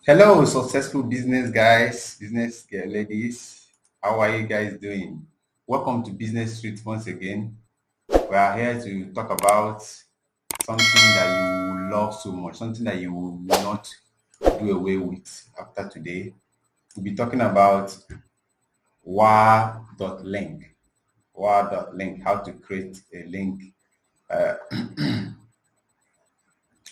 Hello, successful business guys, business ladies. How are you guys doing? Welcome to Business Street once again. We are here to talk about something that you will love so much, something that you will not do away with after today. We'll be talking about war.link. War.link, how to create a link. Uh,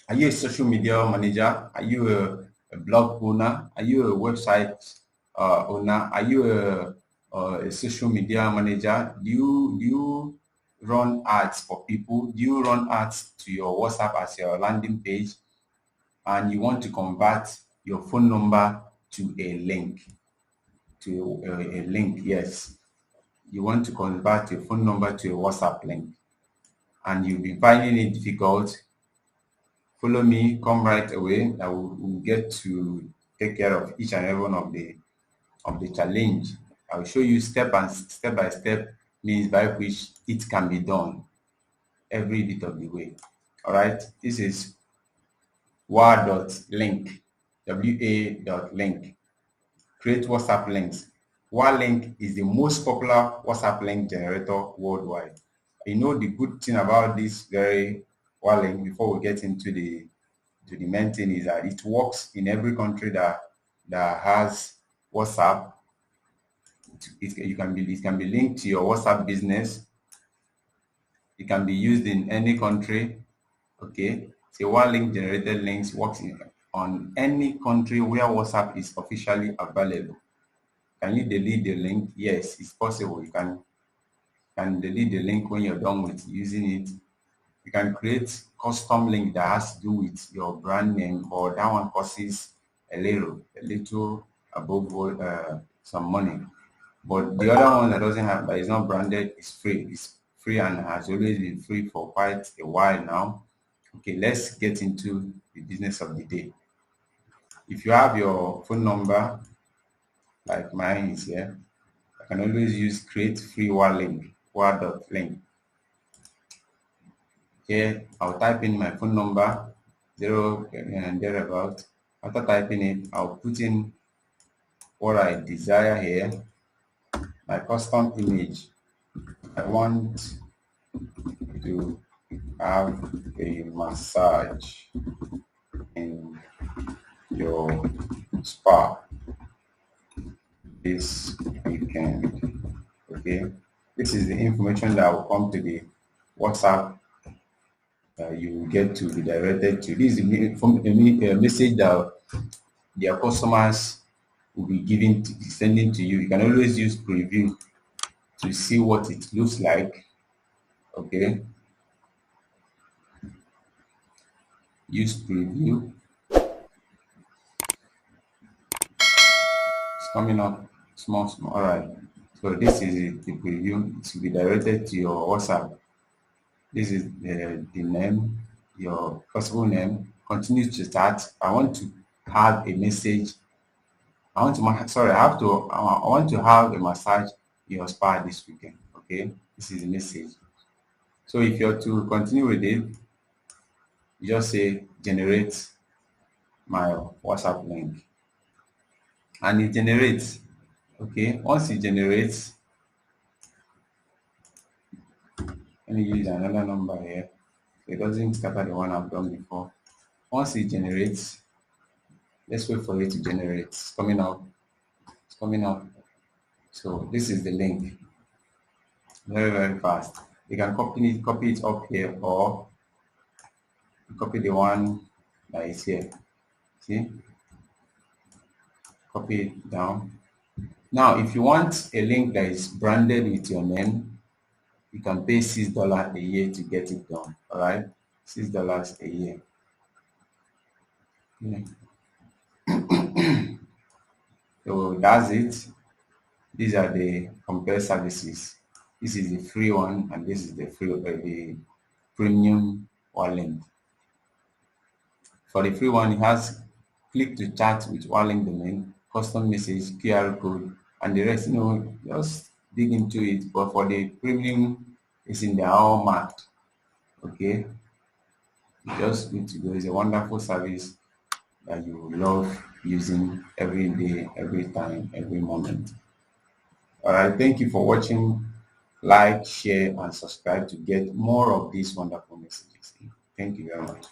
Are you a social media manager? Are you a blog owner? Are you a website owner? Are you a social media manager? Do you run ads for people? Do you run ads to your WhatsApp as your landing page, and you want to convert your phone number to a link? A link, yes. You want to convert your phone number to a WhatsApp link, and you've been finding it difficult. Follow me, come right away. I will get to take care of each and every one of the challenge. I will show you step by step means by which it can be done every bit of the way. All right. This is war.link, wa.link. Create WhatsApp links. Warlink is the most popular WhatsApp link generator worldwide. You know the good thing about this very Warlink before we get into the main thing is that it works in every country that has WhatsApp. It can be linked to your WhatsApp business. It can be used in any country. Okay, so Warlink generated links works on any country where WhatsApp is officially available. Can you delete the link? Yes, it's possible. You can delete the link when you're done with using it. You can create custom link that has to do with your brand name, or that one costs a little above some money. But the other one that doesn't have, that is not branded, is free. It's free and has always been free for quite a while now. Okay, let's get into the business of the day. If you have your phone number, like mine is here, I can always use create free war link, war.link. Here, I'll type in my phone number, 0 and thereabout. After typing it, I'll put in what I desire here, my custom image. I want to have a massage in your spa this weekend. Okay, this is the information that will come to the WhatsApp. You will get to be directed to. This is a message that their customers will be sending to you. You can always use preview to see what it looks like. Okay, use preview. It's coming up small. All right. So this is the preview. It will be directed to your WhatsApp. This is the name, your possible name. Continue to start. I want to have a message. I want to sorry. I want to have a massage in your spa this weekend. Okay. This is the message. So if you're to continue with it, you just say generate my WhatsApp link, and it generates. Okay. Once it generates, let me use another number here. It doesn't scatter the one I've done before. Once it generates, let's wait for it to generate. It's coming up. It's coming up. So this is the link. Very, very fast. You can copy it up here, or copy the one that is here. See? Copy it down. Now, if you want a link that is branded with your name, you can pay $6 a year to get it done. All right, $6 a year. Yeah. So that's it. These are the compare services. This is the free one, and this is the the premium Warlink. For the free one, it has click to chat with Warlink domain, custom message, QR code, and the rest. Just dig into it. But for the premium, it's in the all marked. Okay, just need to go. It's a wonderful service. that you love using every day, every time, every moment. All right, thank you for watching. Like, share, and subscribe to get more of these wonderful messages. Thank you very much.